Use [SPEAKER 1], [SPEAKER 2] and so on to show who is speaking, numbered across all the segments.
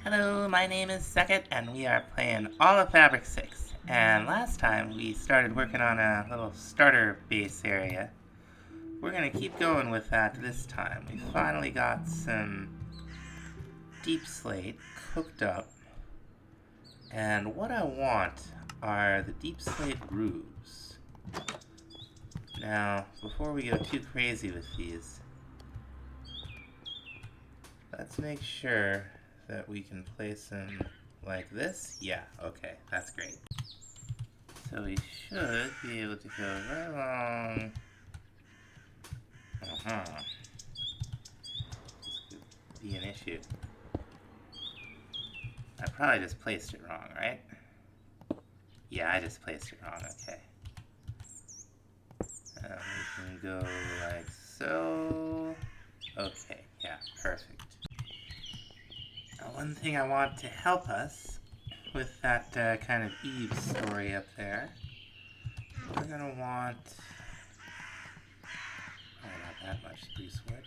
[SPEAKER 1] Hello, my name is Second, and we are playing all of Fabric 6. And last time we started working on a little starter base area. We're going to keep going with that this time. We finally got some deep slate cooked up. And what I want are the deep slate roofs. Now, before we go too crazy with these, let's make sure that we can place them like this. Yeah, okay, that's great. So we should be able to go right along. This could be an issue. I probably just placed it wrong, right? Yeah, I just placed it wrong, okay. We can go like so. Okay, yeah, perfect. Now, one thing I want to help us with that kind of Eve story up there, we're gonna want, not that much spruce wood.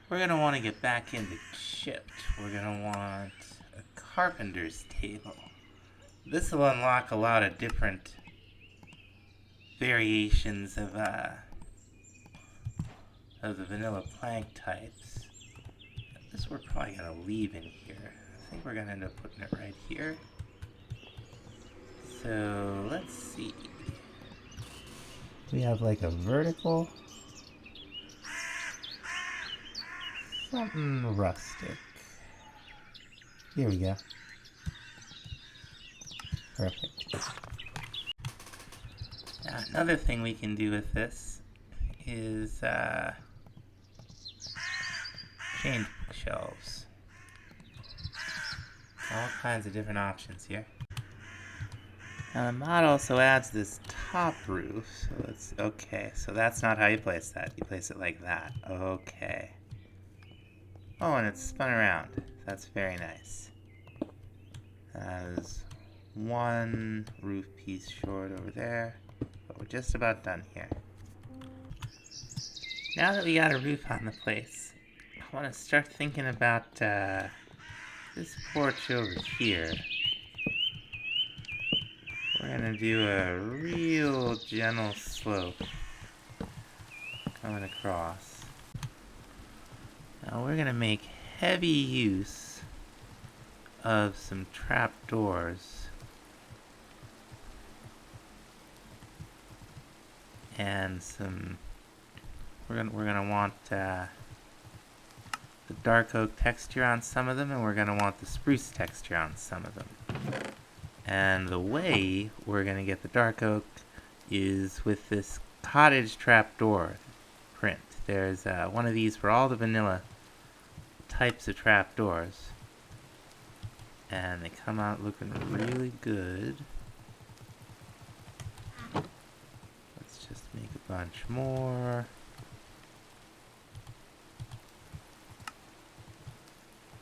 [SPEAKER 1] We're gonna want to get back into chipped. We're gonna want a carpenter's table. This will unlock a lot of different variations of the vanilla plank types. This we're probably gonna leave in here. I think we're gonna end up putting it right here. So let's see. We have like a vertical, something rustic. Here we go. Perfect. Now, another thing we can do with this is change bookshelves. All kinds of different options here. Now the mod also adds this top roof, so it's okay. So that's not how you place that. You place it like that. Okay. Oh, and it's spun around. That's very nice. There's one roof piece short over there, but we're just about done here. Now that we got a roof on the place, I want to start thinking about this porch over here. We're gonna do a real gentle slope coming across. Now we're gonna make heavy use of some trapdoors and some. We're gonna want the dark oak texture on some of them, and we're gonna want the spruce texture on some of them. And the way we're gonna get the dark oak is with this cottage trapdoor print. There's one of these for all the vanilla types of trapdoors, and they come out looking really good. Let's just make a bunch more.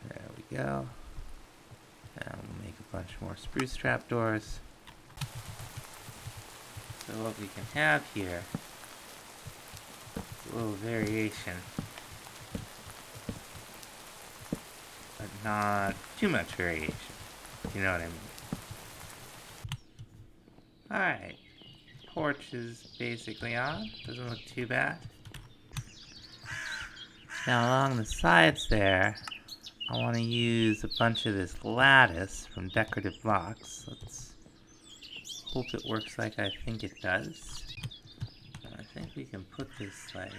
[SPEAKER 1] There we go. And we'll make a bunch more spruce trapdoors. So what we can have here is a little variation, but not too much variation. You know what I mean? Alright. Porch is basically on. Doesn't look too bad. Now along the sides there, I want to use a bunch of this lattice from decorative blocks. Let's hope it works like I think it does. I think we can put this like...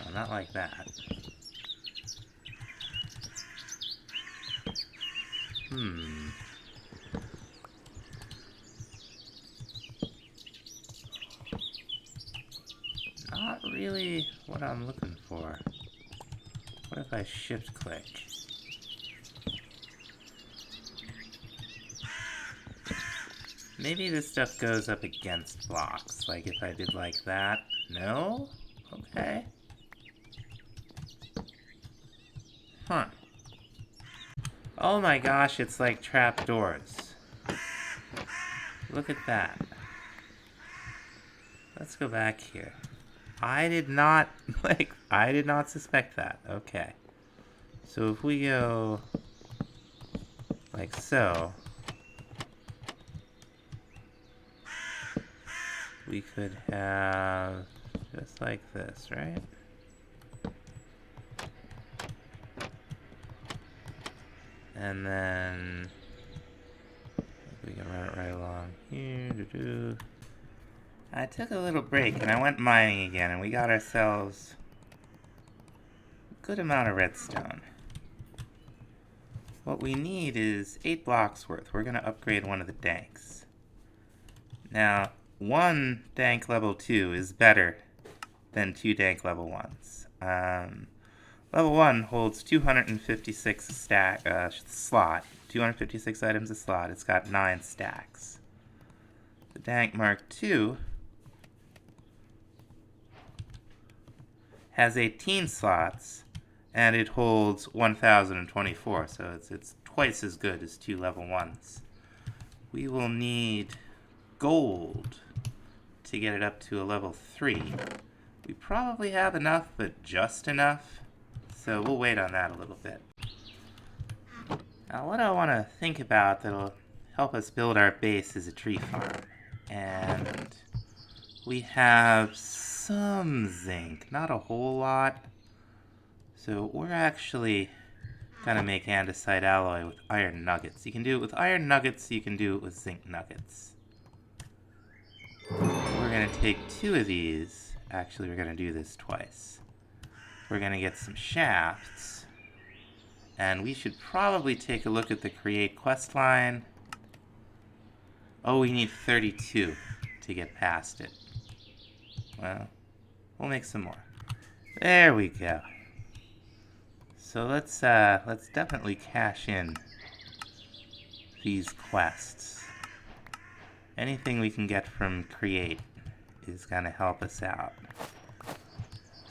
[SPEAKER 1] Oh, not like that. Not really what I'm looking for. What if I shift click? Maybe this stuff goes up against blocks, like if I did like that. No? Okay. Huh. Oh my gosh, it's like trapdoors. Look at that. Let's go back here. I did not suspect that. Okay. So if we go like so, we could have just like this, right? And then we can run it right along here. I took a little break and I went mining again, and we got ourselves a good amount of redstone. What we need is 8 blocks worth. We're going to upgrade one of the danks. Now, one dank level 2 is better than 2 dank level 1s. Level 1 holds 256 slot. 256 items a slot. It's got 9 stacks. The dank Mark II has 18 slots, and it holds 1024, so it's twice as good as 2 level 1s. We will need gold to get it up to a level 3. We probably have enough, but just enough, so we'll wait on that a little bit. Now what I want to think about that'll help us build our base is a tree farm. And we have some zinc, not a whole lot. So we're actually gonna make andesite alloy with iron nuggets. You can do it with iron nuggets, you can do it with zinc nuggets. We're gonna take 2 of these. Actually, we're gonna do this twice. We're gonna get some shafts. And we should probably take a look at the create quest line. Oh, we need 32 to get past it. Well, we'll make some more. There we go. So let's definitely cash in these quests. Anything we can get from create is gonna help us out.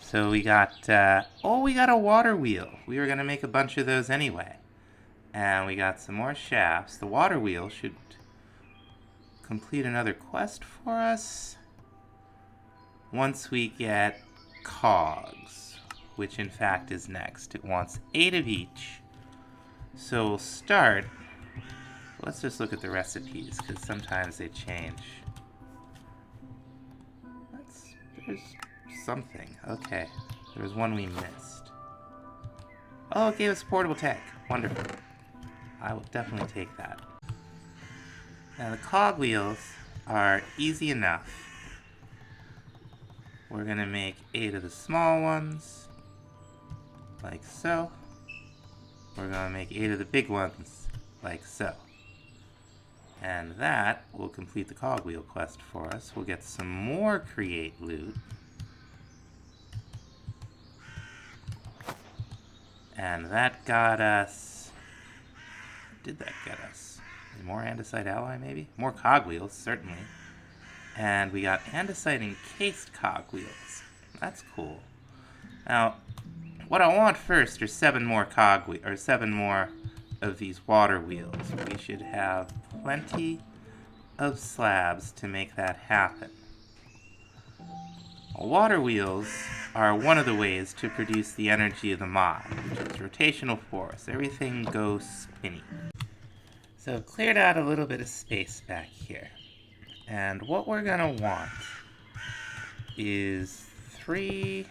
[SPEAKER 1] So we got, we got a water wheel. We were gonna make a bunch of those anyway. And we got some more shafts. The water wheel should complete another quest for us once we get cogs, which in fact is next. It wants 8 of each. So we'll start. Let's just look at the recipes, because sometimes they change. There's something. Okay. There was one we missed. Oh, it gave us a portable tank. Wonderful. I will definitely take that. Now the cog wheels are easy enough. We're gonna make 8 of the small ones, like so. We're gonna make 8 of the big ones, like so. And that will complete the cogwheel quest for us. We'll get some more create loot. And that got us... What did that get us? More andesite alloy, maybe? More cogwheels, certainly. And we got andesite encased cogwheels. That's cool. Now, what I want first are 7 more cogwheels, or 7 more of these water wheels. We should have plenty of slabs to make that happen. Water wheels are one of the ways to produce the energy of the mod, which is rotational force. Everything goes spinny. So I've cleared out a little bit of space back here. And what we're gonna want is 3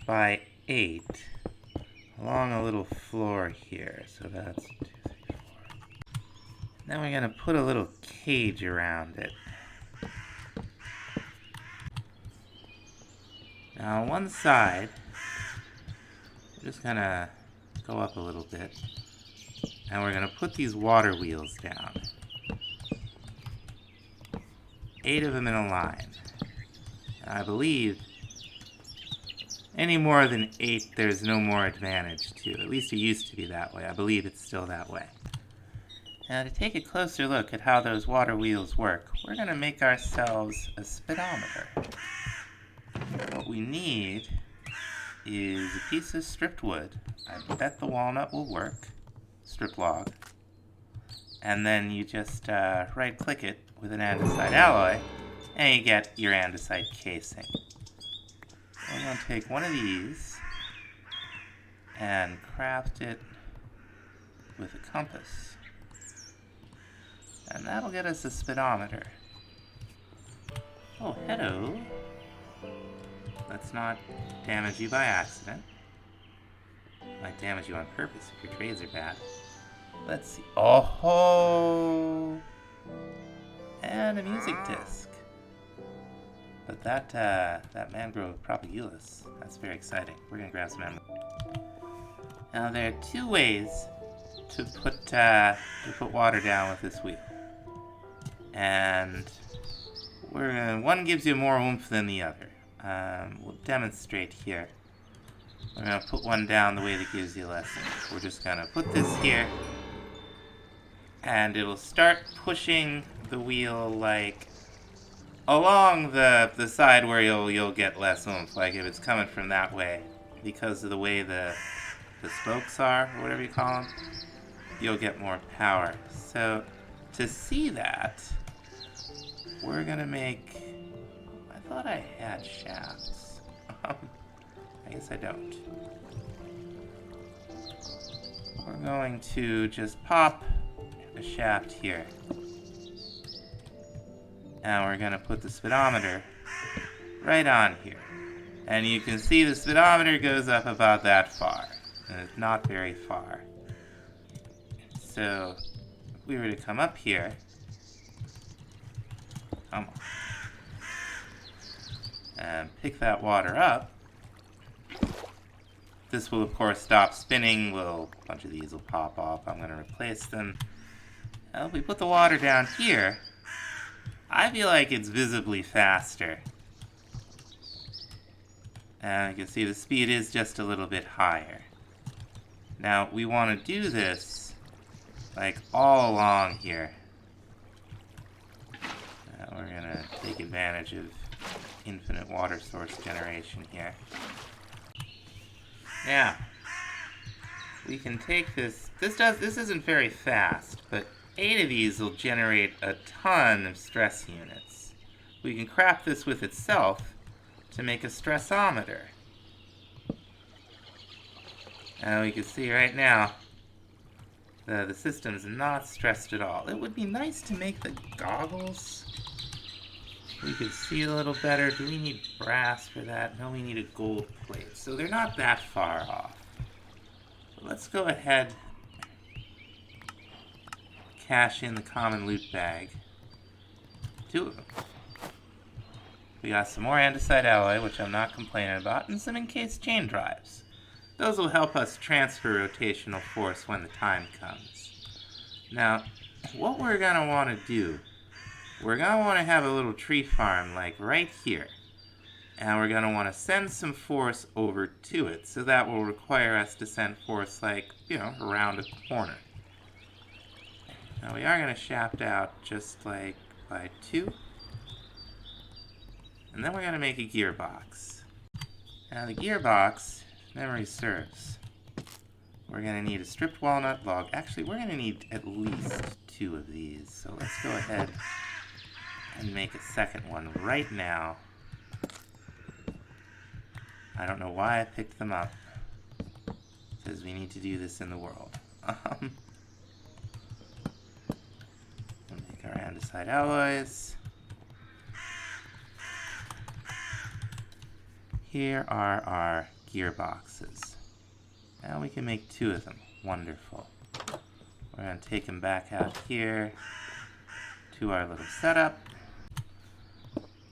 [SPEAKER 1] by 8 along a little floor here. So that's 2, 3, 4. Then we're gonna put a little cage around it. Now on one side, we're just gonna go up a little bit, and we're gonna put these water wheels down. 8 of them in a line. And I believe any more than 8, there's no more advantage to. At least it used to be that way. I believe it's still that way. Now to take a closer look at how those water wheels work, we're gonna make ourselves a speedometer. What we need is a piece of stripped wood. I bet the walnut will work. Strip log. And then you just right click it with an andesite alloy and you get your andesite casing. We're going to take one of these and craft it with a compass. And that'll get us a speedometer. Oh, hello. Let's not damage you by accident. Might damage you on purpose if your trades are bad. Let's see. Oh! And a music disc. But that mangrove propagulus, that's very exciting. We're gonna grab some mangrove. Now there are two ways to put water down with this wheel. And one gives you more oomph than the other. We'll demonstrate here. We're going to put one down the way that gives you less oomph. We're just going to put this here, and it'll start pushing the wheel like along the side where you'll get less oomph, like if it's coming from that way, because of the way the spokes are, or whatever you call them, you'll get more power. So to see that, we're gonna make, I thought I had shafts. I guess I don't. We're going to just pop a shaft here. Now we're gonna put the speedometer right on here. And you can see the speedometer goes up about that far. And it's not very far. So if we were to come up here, come on, and pick that water up, this will of course stop spinning. A bunch of these will pop off. I'm going to replace them. Now if we put the water down here, I feel like it's visibly faster. And you can see the speed is just a little bit higher. Now we want to do this like all along here. We're going to take advantage of infinite water source generation here. Now, we can take this. This isn't very fast, but 8 of these will generate a ton of stress units. We can craft this with itself to make a stressometer. And we can see right now the system's not stressed at all. It would be nice to make the goggles. We could see a little better. Do we need brass for that? No, we need a gold plate. So they're not that far off. So let's go ahead, cash in the common loot bag. 2 of them. We got some more andesite alloy, which I'm not complaining about, and some encased chain drives. Those will help us transfer rotational force when the time comes. Now, what we're going to want to do, we're going to want to have a little tree farm like right here. And we're going to want to send some force over to it. So that will require us to send force like, around a corner. Now we are going to shaft out just like by 2. And then we're going to make a gearbox. Now the gearbox, if memory serves, we're going to need a stripped walnut log. Actually, we're going to need at least 2 of these. So let's go ahead and make a second one right now. I don't know why I picked them up, because we need to do this in the world. We'll make our andesite alloys. Here are our gearboxes. Now we can make 2 of them. Wonderful. We're going to take them back out here to our little setup.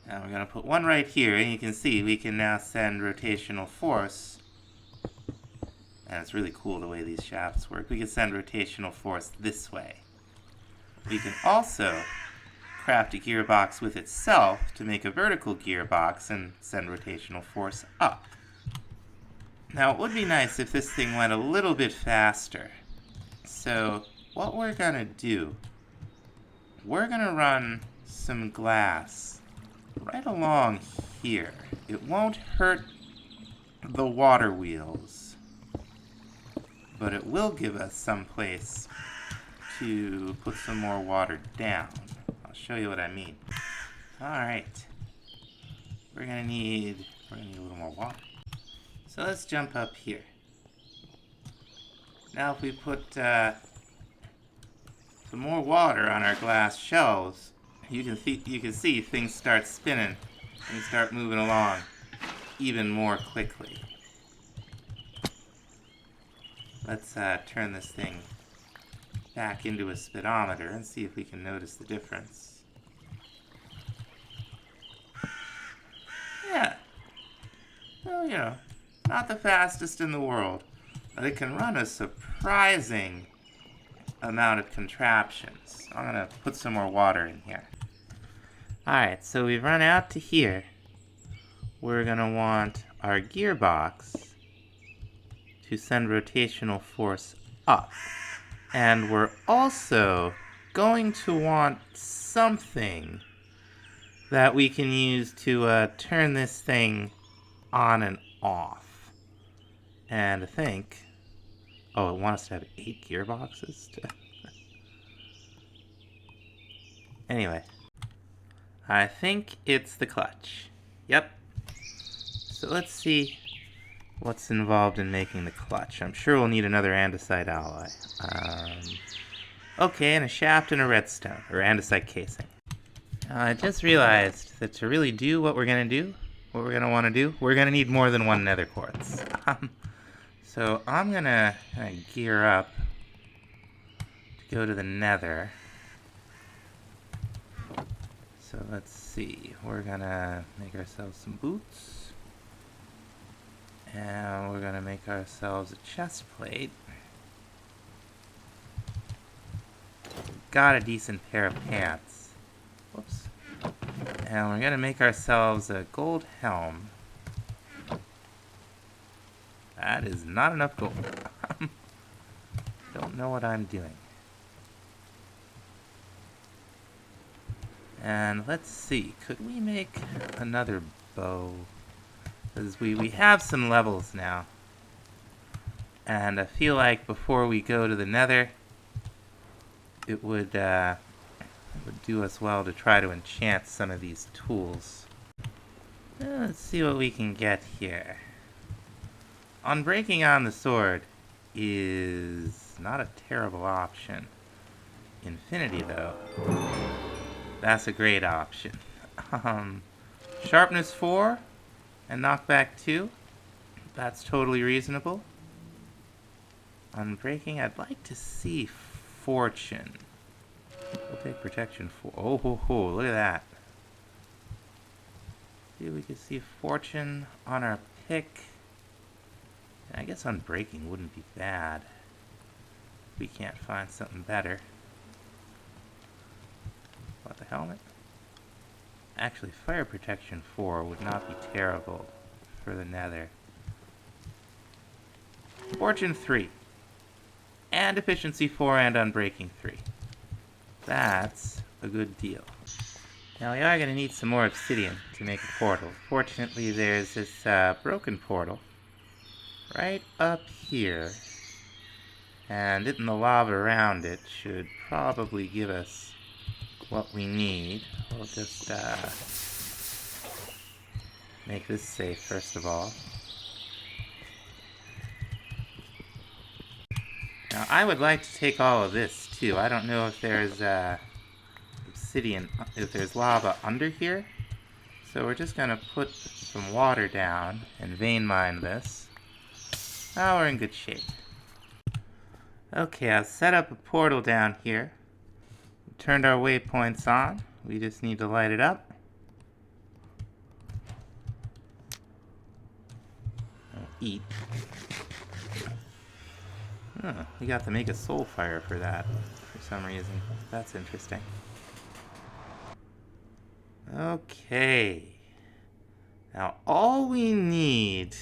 [SPEAKER 1] Now we're going to put one right here, and you can see we can now send rotational force. And it's really cool the way these shafts work. We can send rotational force this way. We can also craft a gearbox with itself to make a vertical gearbox and send rotational force up. Now it would be nice if this thing went a little bit faster. So what we're going to do, we're going to run some glass right along here. It won't hurt the water wheels, but it will give us some place to put some more water down. I'll show you what I mean. Alright. We're gonna need a little more water. So let's jump up here. Now if we put some more water on our glass shelves, you can see things start spinning and start moving along even more quickly. Let's turn this thing back into a speedometer and see if we can notice the difference. Yeah. Well, you know, not the fastest in the world, but it can run a surprising amount of contraptions. I'm gonna put some more water in here. Alright, so we've run out to here. We're gonna want our gearbox to send rotational force up. And we're also going to want something that we can use to turn this thing on and off. And I think... oh, it wants us to have 8 gearboxes? Anyway. I think it's the clutch. Yep. So let's see what's involved in making the clutch. I'm sure we'll need another andesite alloy. Okay, and a shaft and a redstone, or andesite casing. I just realized that to really do what we're going to do, what we're going to want to do, we're going to need more than one nether quartz. So I'm going to gear up to go to the nether. So let's see, we're going to make ourselves some boots. And we're going to make ourselves a chest plate. Got a decent pair of pants. Whoops. And we're going to make ourselves a gold helm. That is not enough gold. Don't know what I'm doing. And let's see, could we make another bow? Because we have some levels now. And I feel like before we go to the nether, it would do us well to try to enchant some of these tools. Let's see what we can get here. Unbreaking on the sword is not a terrible option. Infinity, though, that's a great option. Sharpness 4 and knockback 2, that's totally reasonable. Unbreaking, I'd like to see fortune. We'll take protection 4. Oh, ho, ho, look at that. See if we could see fortune on our pick. I guess unbreaking wouldn't be bad. We can't find something better. What, the helmet? Actually, fire protection 4 would not be terrible for the nether. Fortune 3. And efficiency 4 and unbreaking 3. That's a good deal. Now we are going to need some more obsidian to make a portal. Fortunately, there's this broken portal right up here. And hitting the lava around it should probably give us what we need. We'll just make this safe first of all. Now I would like to take all of this too. I don't know if there's obsidian, if there's lava under here. So we're just going to put some water down and vein mine this. Now we're in good shape. Okay, I've set up a portal down here. We turned our waypoints on. We just need to light it up. I'll eat. Oh, we got to make a soul fire for that for some reason. That's interesting. Okay. Now all we need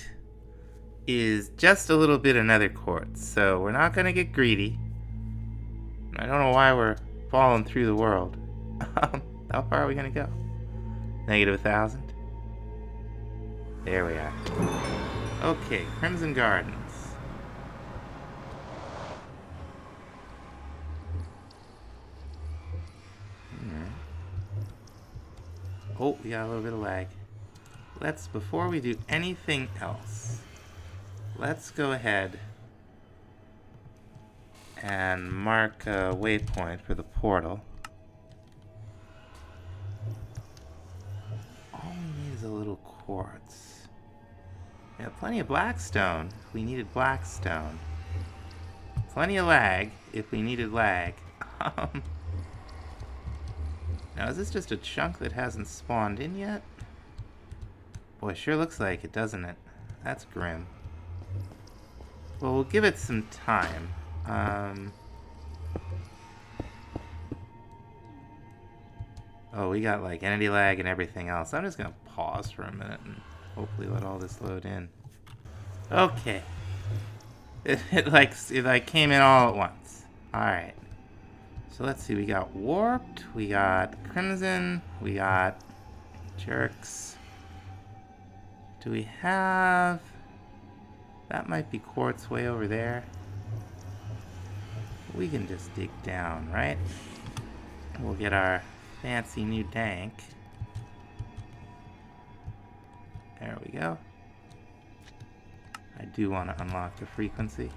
[SPEAKER 1] is just a little bit of nether quartz. So we're not going to get greedy. I don't know why we're falling through the world. How far are we going to go? -1,000? There we are. Okay, Crimson Gardens. Oh, we got a little bit of lag. Let's, before we do anything else, let's go ahead and mark a waypoint for the portal. All we need is a little quartz. We have plenty of blackstone if we needed blackstone. Plenty of lag if we needed lag. Now, is this just a chunk that hasn't spawned in yet? Boy, sure looks like it, doesn't it? That's grim. Well, we'll give it some time. Oh, we got like entity lag and everything else. I'm just gonna pause for a minute and hopefully let all this load in. Okay. It like came in all at once. Alright. So let's see, we got warped, we got crimson, we got jerks. Do we have... That might be quartz way over there. We can just dig down, right? We'll get our fancy new dank. There we go. I do want to unlock the frequency.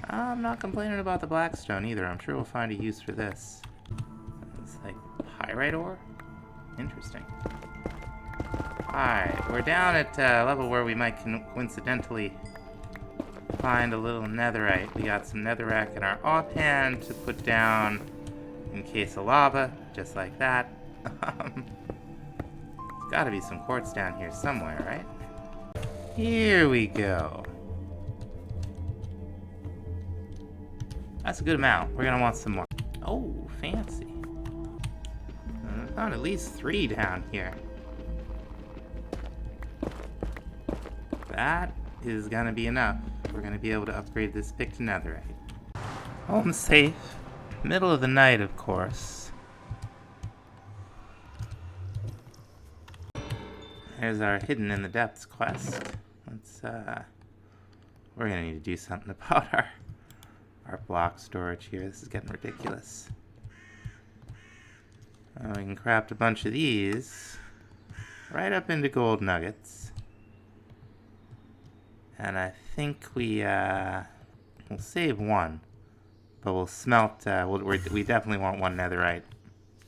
[SPEAKER 1] I'm not complaining about the blackstone either. I'm sure we'll find a use for this. It's like pyrite ore? Interesting. Alright, we're down at a level where we might coincidentally find a little netherite. We got some netherrack in our offhand to put down in case of lava, just like that. There's gotta be some quartz down here somewhere, right? Here we go. That's a good amount. We're gonna want some more. Oh, fancy. I found at least 3 down here. That is gonna be enough. We're gonna be able to upgrade this pick to netherite. Home safe. Middle of the night, of course. There's our Hidden in the Depths quest. Let's, we're gonna need to do something about our block storage here. This is getting ridiculous. We can craft a bunch of these right up into gold nuggets. And I think we'll save one, but we'll smelt, we definitely want 1 netherite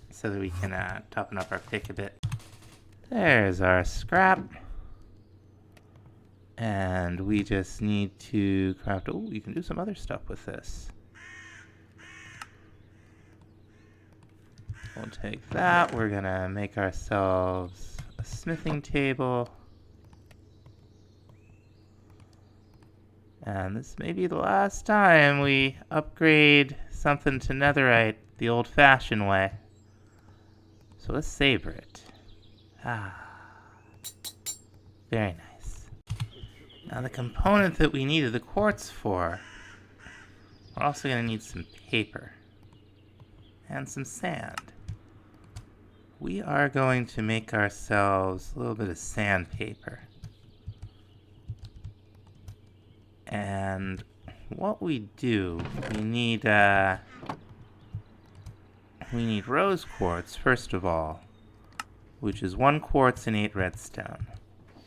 [SPEAKER 1] so that we can toughen up our pick a bit. There's our scrap. And we just need to craft, oh, you can do some other stuff with this. We'll take that, we're gonna make ourselves a smithing table. And this may be the last time we upgrade something to netherite the old-fashioned way. So let's savor it. Ah, very nice. Now the component that we needed the quartz for, we're also going to need some paper and some sand. We are going to make ourselves a little bit of sandpaper. And what we do, we need rose quartz first of all, which is 1 quartz and 8 redstone.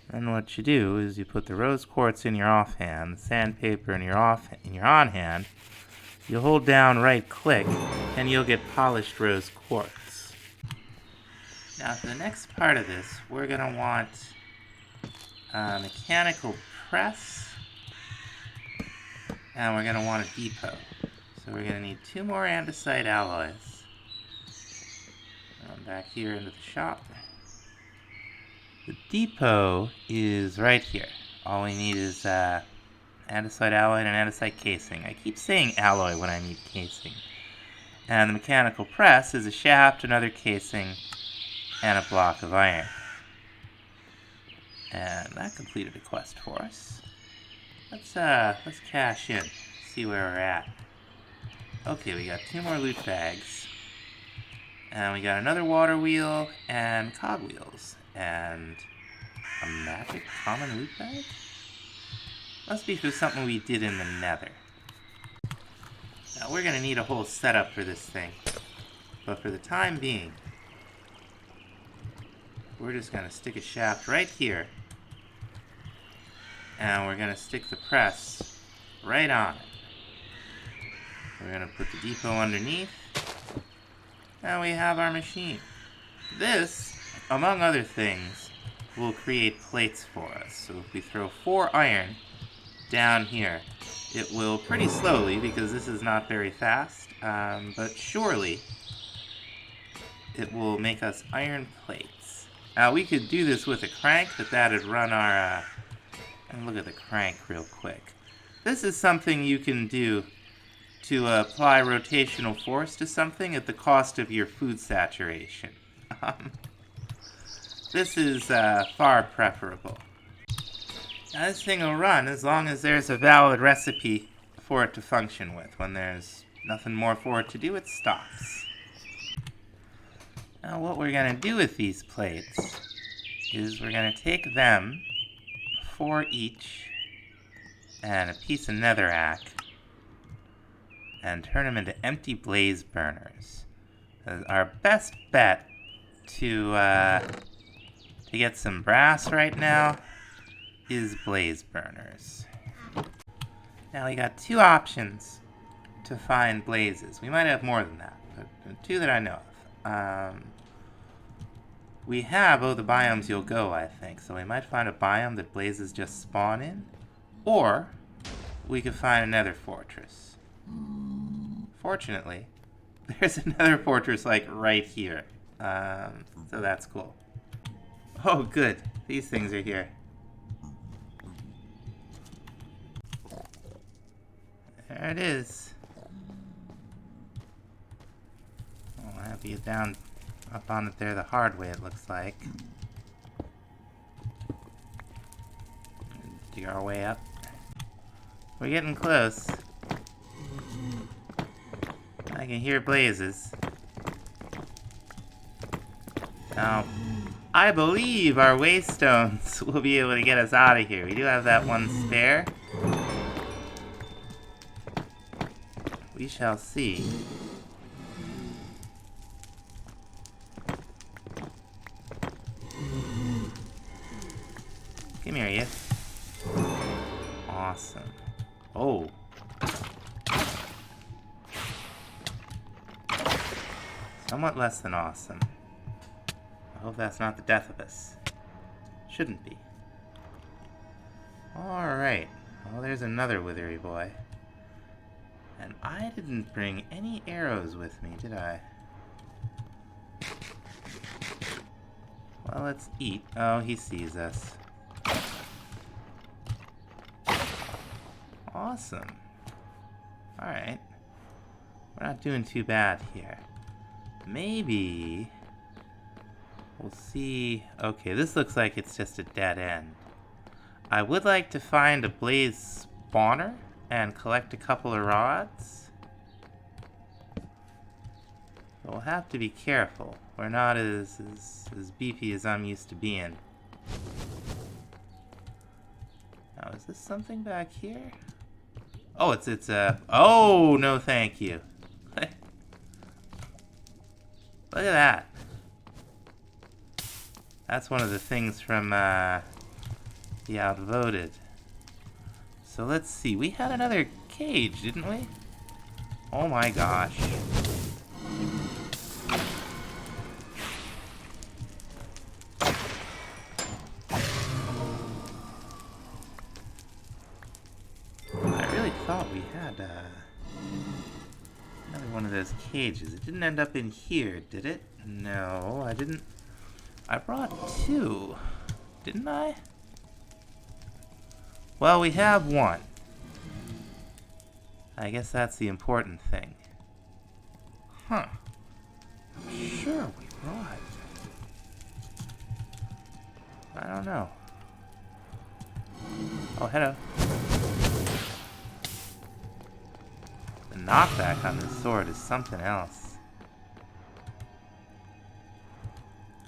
[SPEAKER 1] And what you do is you put the rose quartz in your offhand, the sandpaper in your on-hand. You'll hold down right-click, and you'll get polished rose quartz. Now for the next part of this, we're gonna want a mechanical press. And we're going to want a depot. So we're going to need 2 more andesite alloys. Back here into the shop. The depot is right here. All we need is andesite alloy and an andesite casing. I keep saying alloy when I need casing. And the mechanical press is a shaft, another casing, and a block of iron. And that completed a quest for us. Let's cash in, see where we're at. Okay, we got 2 more loot bags. And we got another water wheel and cogwheels. And a magic common loot bag? Must be for something we did in the nether. Now we're gonna need a whole setup for this thing. But for the time being, we're just gonna stick a shaft right here. And we're going to stick the press right on it. We're gonna put the depot underneath. Now we have our machine. This, among other things, will create plates for us. So if we throw 4 iron down here, it will pretty slowly, because this is not very fast, but surely it will make us iron plates. Now we could do this with a crank, but that'd run our, and look at the crank real quick. This is something you can do to apply rotational force to something at the cost of your food saturation. This is far preferable. Now this thing will run as long as there's a valid recipe for it to function with. When there's nothing more for it to do, it stops. Now what we're going to do with these plates is we're going to take them, 4 each, and a piece of netherrack, and turn them into empty blaze burners. Our best bet to get some brass right now is blaze burners. Now we got 2 options to find blazes. We might have more than that, but 2 that I know of. We have the biomes you'll go, I think. So we might find a biome that blazes just spawn in, or we could find another fortress. Fortunately, there's another fortress like right here. So that's cool. Oh, good. These things are here. There it is. I'll have you down up on it there the hard way, it looks like. Dig our way up. We're getting close. I can hear blazes. Now, I believe our waystones will be able to get us out of here. We do have that one spare. We shall see. Come here, you. Awesome. Oh. Somewhat less than awesome. I hope that's not the death of us. Shouldn't be. Alright. Well, there's another withery boy. And I didn't bring any arrows with me, did I? Well, let's eat. Oh, he sees us. Awesome. Alright. We're not doing too bad here. Maybe we'll see. Okay, this looks like it's just a dead end. I would like to find a blaze spawner and collect a couple of rods. But we'll have to be careful. We're not as beefy as I'm used to being. Now, is this something back here? Oh, it's oh, no thank you. Look at that. That's one of the things from the Outvoted. So let's see. We had another cage, didn't we? Oh my gosh. I really thought we had another one of those cages. It didn't end up in here, did it? No, I didn't. I brought 2, didn't I? Well, we have 1. I guess that's the important thing. Huh. I'm sure we brought. I don't know. Oh, hello. The knockback on this sword is something else.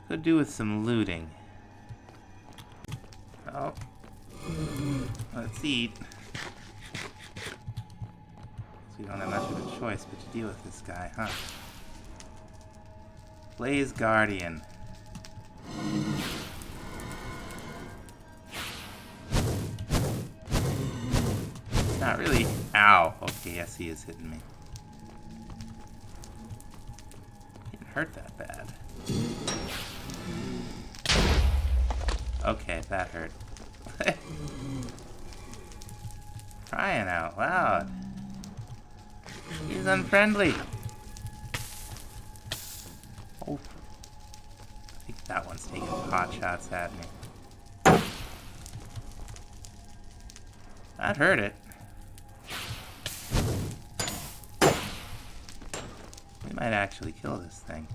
[SPEAKER 1] Could do with some looting. Oh. Let's eat. So we don't have much of a choice but to deal with this guy, huh? Blaze Guardian. Not really. Ow. Okay, yes, he is hitting me. hurt that bad. Okay, that hurt. Crying out loud. He's unfriendly. Oh, I think that one's taking pot shots at me. That hurt it. We might actually kill this thing.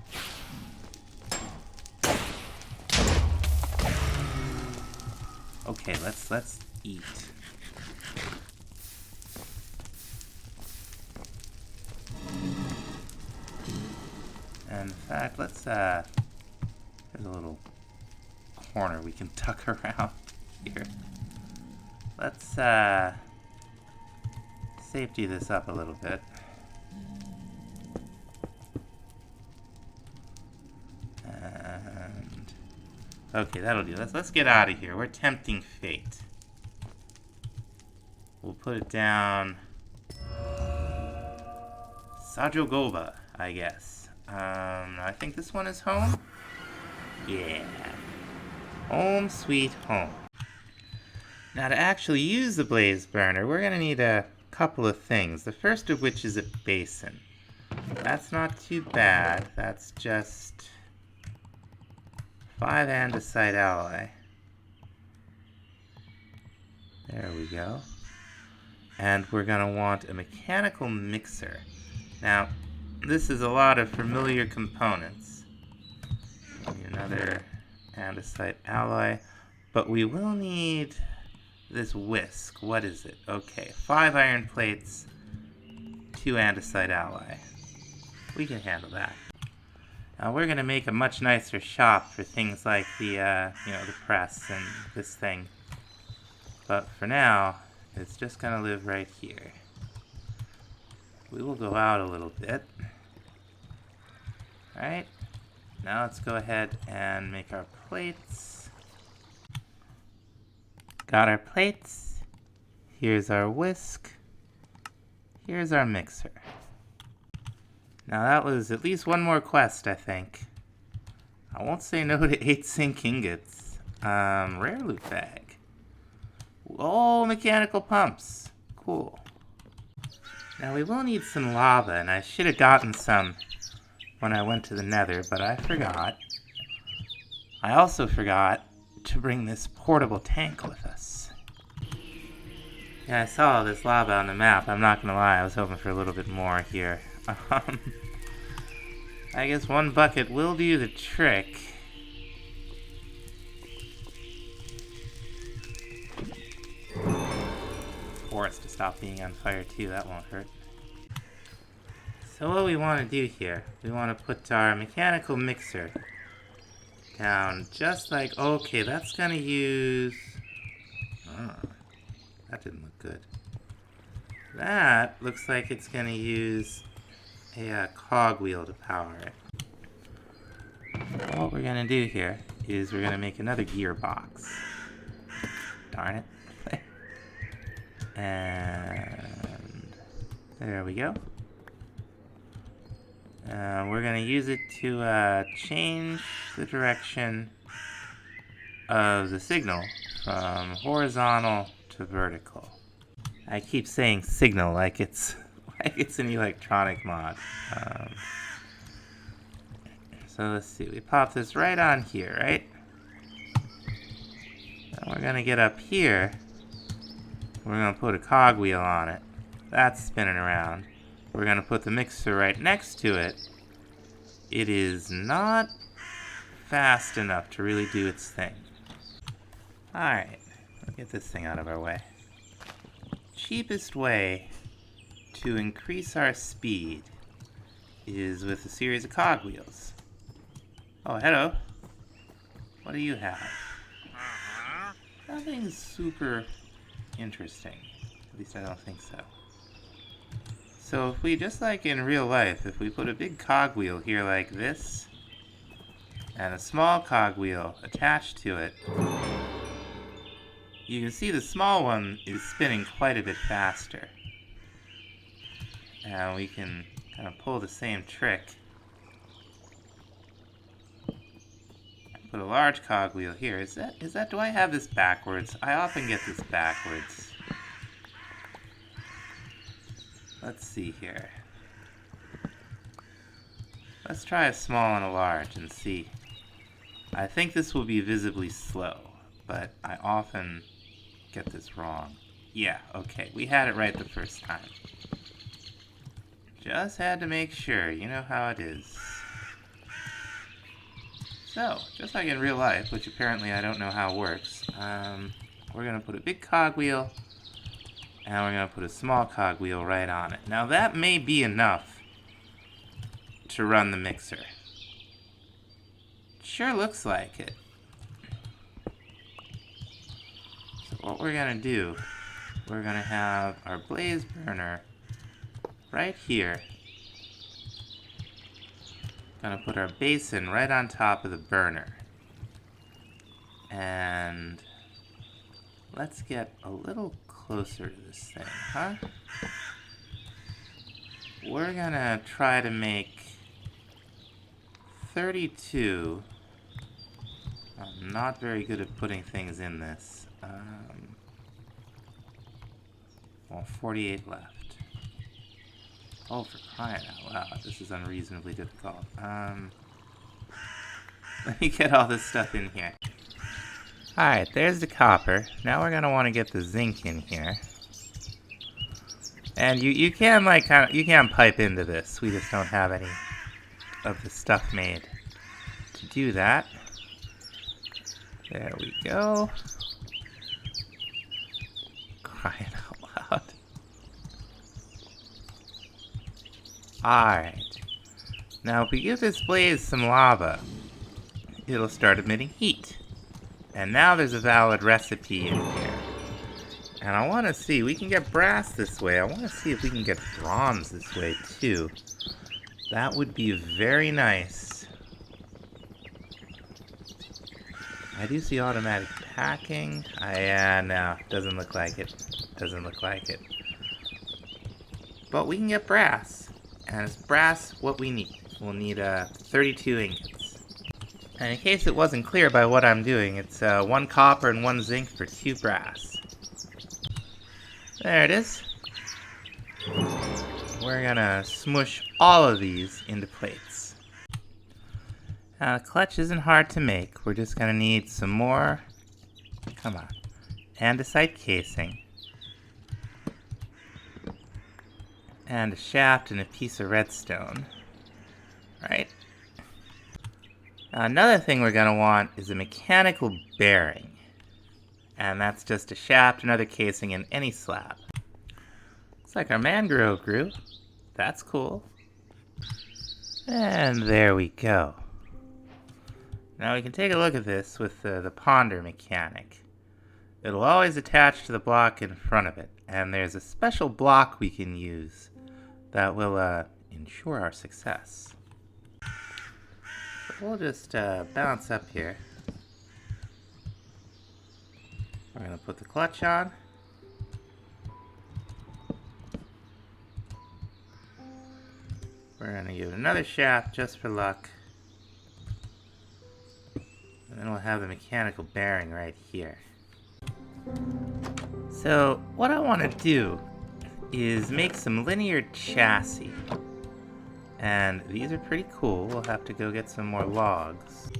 [SPEAKER 1] Okay, let's eat. And in fact, there's a little corner we can tuck around here. Let's safety this up a little bit. And okay, that'll do. Let's get out of here. We're tempting fate. We'll put it down. Sajogoba, I guess. I think this one is home. Yeah. Home sweet home. Now to actually use the blaze burner, we're gonna need a couple of things. The first of which is a basin. That's not too bad. That's just 5 andesite alloy. There we go. And we're gonna want a mechanical mixer. Now, this is a lot of familiar components. Another andesite alloy. But we will need this whisk. What is it? Okay, 5 iron plates, 2 andesite alloy. We can handle that. Now we're gonna make a much nicer shop for things like the, the press and this thing. But for now, it's just gonna live right here. We will go out a little bit. Alright, now let's go ahead and make our plates. Got our plates. Here's our whisk. Here's our mixer. Now that was at least one more quest, I think. I won't say no to 8 zinc ingots. Rare loot bag. Oh, mechanical pumps. Cool. Now we will need some lava, and I should have gotten some when I went to the nether, but I forgot. I also forgot to bring this portable tank with us. Yeah, I saw all this lava on the map. I'm not gonna lie, I was hoping for a little bit more here. I guess 1 bucket will do the trick. Forest to stop being on fire too, that won't hurt. So what we want to do here, we want to put our mechanical mixer down just like, okay, that's gonna use, that didn't look good. That looks like it's gonna use a cogwheel to power it. What we're gonna do here is we're gonna make another gearbox. Darn it. And there we go. We're gonna use it to change the direction of the signal from horizontal to vertical. I keep saying signal like it's an electronic mod. So let's see, we pop this right on here, right? Then we're gonna get up here. We're gonna put a cogwheel on it. That's spinning around. We're gonna put the mixer right next to it. It is not fast enough to really do its thing. Alright, let's get this thing out of our way. Cheapest way to increase our speed is with a series of cogwheels. Oh, hello. What do you have? Nothing super interesting. At least I don't think so. So if we, just like in real life, if we put a big cogwheel here like this, and a small cogwheel attached to it, you can see the small one is spinning quite a bit faster. And we can kind of pull the same trick put a large cogwheel here. Is that, do I have this backwards? I often get this backwards. Let's see here. Let's try a small and a large and see. I think this will be visibly slow, but I often get this wrong. Yeah, okay, we had it right the first time. Just had to make sure, you know how it is. So, just like in real life, which apparently I don't know how works, we're going to put a big cogwheel, and we're going to put a small cogwheel right on it. Now that may be enough to run the mixer. Sure looks like it. So what we're going to do, we're going to have our blaze burner right here. Gonna put our basin right on top of the burner. And let's get a little closer to this thing, huh? We're gonna try to make 32. I'm not very good at putting things in this. Well, 48 left. Oh, for crying out loud, this is unreasonably difficult. Let me get all this stuff in here. Alright, there's the copper. Now we're gonna want to get the zinc in here. And you can like you can pipe into this. We just don't have any of the stuff made to do that. There we go. Crying out loud. Alright. Now if we give this blaze some lava, it'll start emitting heat. And now there's a valid recipe in here. And I want to see, we can get brass this way. I want to see if we can get bronze this way too. That would be very nice. I do see automatic packing. Yeah, no, doesn't look like it. Doesn't look like it. But we can get brass. And is brass what we need? We'll need 32 ingots. And in case it wasn't clear by what I'm doing, it's 1 copper and 1 zinc for 2 brass. There it is. We're gonna smush all of these into plates. Now the clutch isn't hard to make. We're just gonna need some more, come on, andesite casing. And a shaft and a piece of redstone. Right? Now another thing we're going to want is a mechanical bearing. And that's just a shaft and other casing in any slab. Looks like our mangrove grew. That's cool. And there we go. Now we can take a look at this with the ponder mechanic. It'll always attach to the block in front of it. And there's a special block we can use that will ensure our success. So we'll just bounce up here. We're going to put the clutch on. We're going to give it another shaft just for luck. And then we'll have the mechanical bearing right here. So what I want to do is make some linear chassis. And these are pretty cool. We'll have to go get some more logs.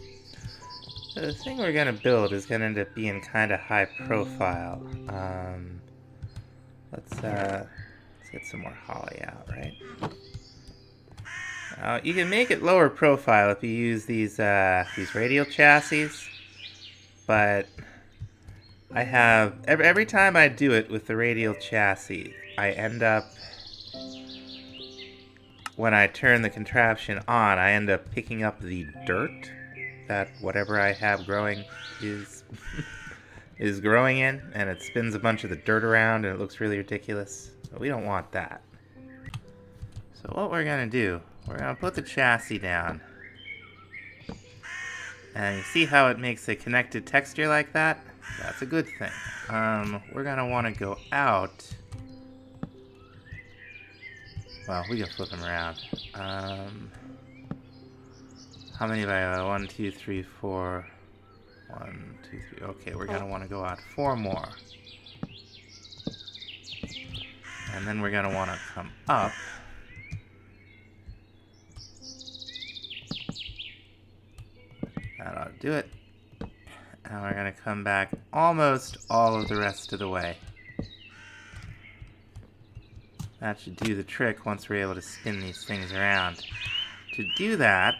[SPEAKER 1] So the thing we're going to build is going to end up being kind of high profile. Let's get some more holly out, right? You can make it lower profile if you use these radial chassis, but I have every time I do it with the radial chassis, I end up, when I turn the contraption on, I end up picking up the dirt that whatever I have growing is is growing in, and it spins a bunch of the dirt around and it looks really ridiculous. So we don't want that. So what we're gonna do, we're gonna put the chassis down. And you see how it makes a connected texture like that? That's a good thing. We're gonna want to go out. Well, we can flip them around. How many have I got? 1, 2, 3, 4, 1, 2, 3. Okay, we're gonna want to go out 4 more. And then we're gonna want to come up. That ought to do it. And we're gonna come back almost all of the rest of the way. That should do the trick once we're able to spin these things around. To do that,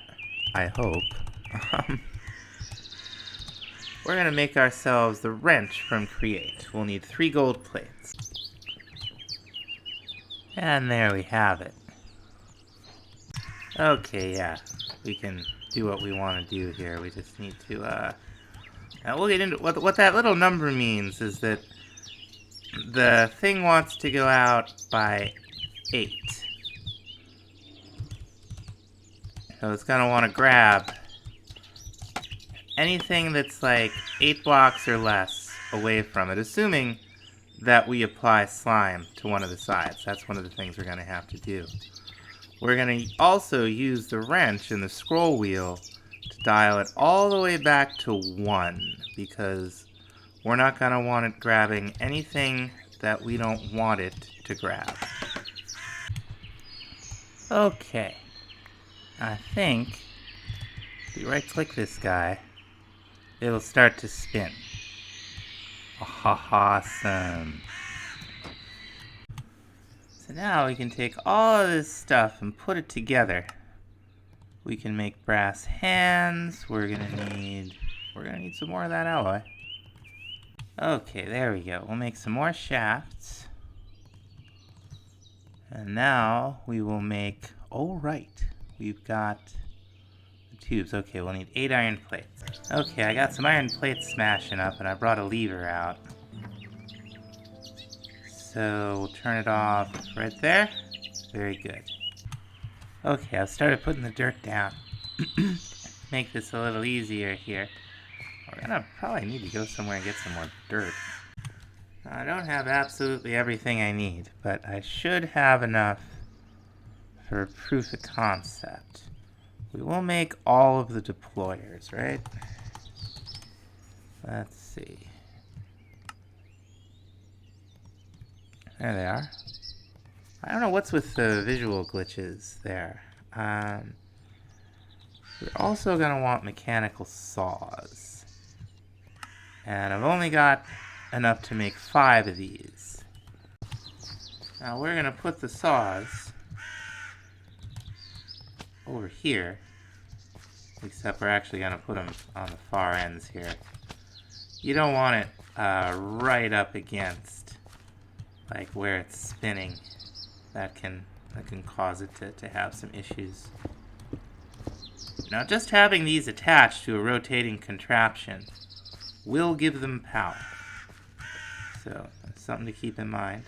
[SPEAKER 1] I hope, we're going to make ourselves the wrench from Create. We'll need 3 gold plates. And there we have it. Okay, yeah, we can do what we want to do here. We just need to, now we'll get into what that little number means is that the thing wants to go out by 8. So it's going to want to grab anything that's like 8 blocks or less away from it, assuming that we apply slime to one of the sides. That's one of the things we're going to have to do. We're going to also use the wrench and the scroll wheel to dial it all the way back to 1, because we're not going to want it grabbing anything that we don't want it to grab. Okay. I think if we right-click this guy, it'll start to spin. Awesome. So now we can take all of this stuff and put it together. We can make brass hands. We're gonna need some more of that alloy. Okay, there we go. We'll make some more shafts. And now we will make, oh right, we've got the tubes. Okay, we'll need 8 iron plates. Okay, I got some iron plates smashing up and I brought a lever out. So we'll turn it off right there. Very good. Okay, I've started putting the dirt down. Make this a little easier here. We're gonna probably need to go somewhere and get some more dirt. Now, I don't have absolutely everything I need, but I should have enough for proof of concept. We will make all of the deployers, right? Let's see. There they are. I don't know what's with the visual glitches there. We're also going to want mechanical saws. And I've only got enough to make 5 of these. Now we're going to put the saws over here. Except we're actually going to put them on the far ends here. You don't want it right up against like where it's spinning. That can cause it to have some issues. Now just having these attached to a rotating contraption will give them power. So that's something to keep in mind.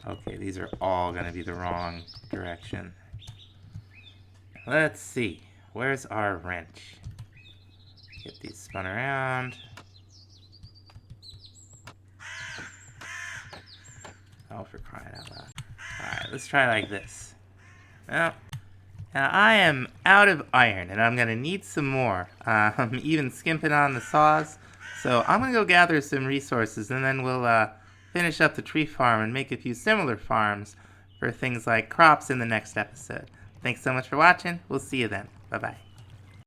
[SPEAKER 1] Okay, these are all going to be the wrong direction. Let's see. Where's our wrench? Get these spun around. Oh, for crying out loud. Alright, let's try like this. Well, now I am out of iron, and I'm going to need some more. I'm even skimping on the saws. So I'm going to go gather some resources, and then we'll finish up the tree farm and make a few similar farms for things like crops in the next episode. Thanks so much for watching. We'll see you then. Bye-bye.